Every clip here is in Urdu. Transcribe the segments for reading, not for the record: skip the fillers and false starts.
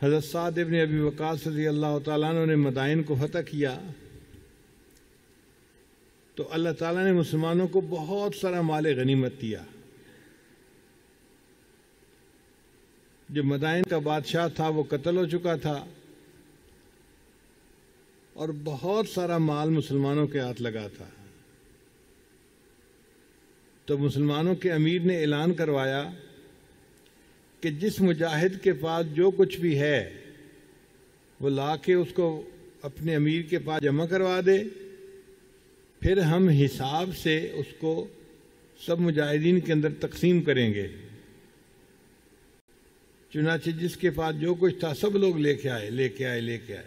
حضرت سعد ابن ابی وقاص رضی اللہ تعالیٰ عنہ نے مدائن کو فتح کیا تو اللہ تعالیٰ نے مسلمانوں کو بہت سارا مال غنیمت دیا. جو مدائن کا بادشاہ تھا وہ قتل ہو چکا تھا اور بہت سارا مال مسلمانوں کے ہاتھ لگا تھا. تو مسلمانوں کے امیر نے اعلان کروایا کہ جس مجاہد کے پاس جو کچھ بھی ہے وہ لا کے اس کو اپنے امیر کے پاس جمع کروا دے، پھر ہم حساب سے اس کو سب مجاہدین کے اندر تقسیم کریں گے. چنانچہ جس کے پاس جو کچھ تھا سب لوگ لے کے آئے.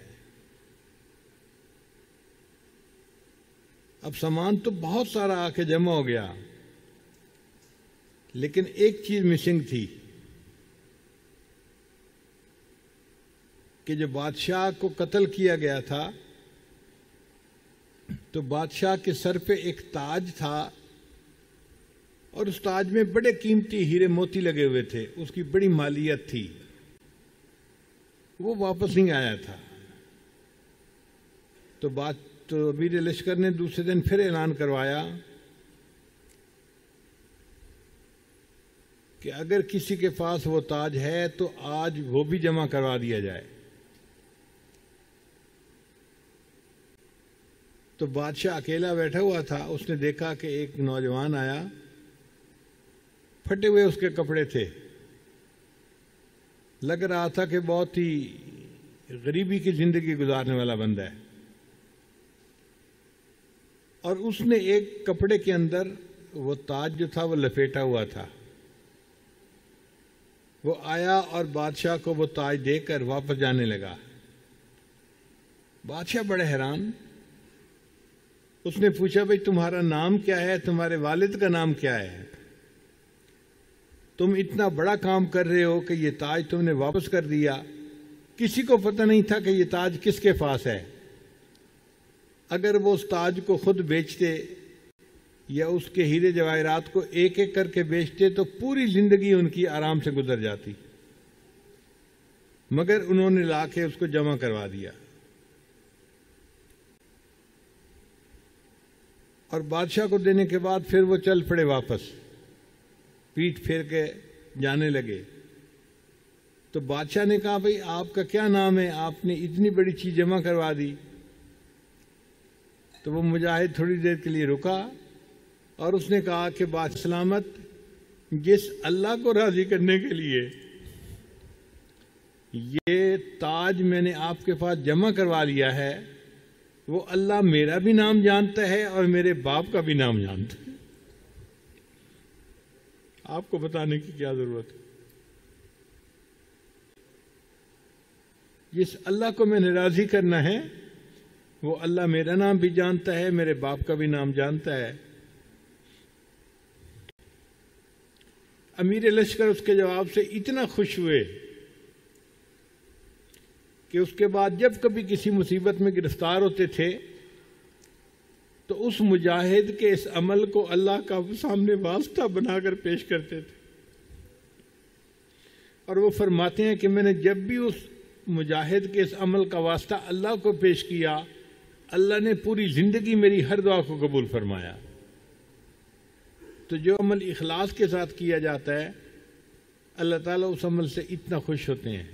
اب سامان تو بہت سارا آ کے جمع ہو گیا، لیکن ایک چیز مسنگ تھی کہ جو بادشاہ کو قتل کیا گیا تھا تو بادشاہ کے سر پہ ایک تاج تھا اور اس تاج میں بڑے قیمتی ہیرے موتی لگے ہوئے تھے، اس کی بڑی مالیت تھی، وہ واپس نہیں آیا تھا. تو امیر لشکر نے دوسرے دن پھر اعلان کروایا کہ اگر کسی کے پاس وہ تاج ہے تو آج وہ بھی جمع کروا دیا جائے. تو بادشاہ اکیلا بیٹھا ہوا تھا، اس نے دیکھا کہ ایک نوجوان آیا، پھٹے ہوئے اس کے کپڑے تھے، لگ رہا تھا کہ بہت ہی غریبی کی زندگی گزارنے والا بندہ ہے. اور اس نے ایک کپڑے کے اندر وہ تاج جو تھا وہ لپیٹا ہوا تھا. وہ آیا اور بادشاہ کو وہ تاج دے کر واپس جانے لگا. بادشاہ بڑے حیران. اس نے پوچھا بھئی تمہارا نام کیا ہے، تمہارے والد کا نام کیا ہے، تم اتنا بڑا کام کر رہے ہو کہ یہ تاج تم نے واپس کر دیا. کسی کو پتہ نہیں تھا کہ یہ تاج کس کے پاس ہے. اگر وہ اس تاج کو خود بیچتے یا اس کے ہیرے جواہرات کو ایک ایک کر کے بیچتے تو پوری زندگی ان کی آرام سے گزر جاتی، مگر انہوں نے لا کے اس کو جمع کروا دیا. اور بادشاہ کو دینے کے بعد پھر وہ چل پڑے، واپس پیٹھ پھیر کے جانے لگے. تو بادشاہ نے کہا بھئی آپ کا کیا نام ہے، آپ نے اتنی بڑی چیز جمع کروا دی. تو وہ مجاہد تھوڑی دیر کے لیے رکا اور اس نے کہا کہ بادشاہ سلامت، جس اللہ کو راضی کرنے کے لیے یہ تاج میں نے آپ کے پاس جمع کروا لیا ہے، وہ اللہ میرا بھی نام جانتا ہے اور میرے باپ کا بھی نام جانتا ہے. آپ کو بتانے کی کیا ضرورت ہے. جس اللہ کو میں نے راضی کرنا ہے وہ اللہ میرا نام بھی جانتا ہے، میرے باپ کا بھی نام جانتا ہے. امیر لشکر اس کے جواب سے اتنا خوش ہوئے کہ اس کے بعد جب کبھی کسی مصیبت میں گرفتار ہوتے تھے تو اس مجاہد کے اس عمل کو اللہ کا سامنے واسطہ بنا کر پیش کرتے تھے. اور وہ فرماتے ہیں کہ میں نے جب بھی اس مجاہد کے اس عمل کا واسطہ اللہ کو پیش کیا، اللہ نے پوری زندگی میری ہر دعا کو قبول فرمایا. تو جو عمل اخلاص کے ساتھ کیا جاتا ہے اللہ تعالیٰ اس عمل سے اتنا خوش ہوتے ہیں.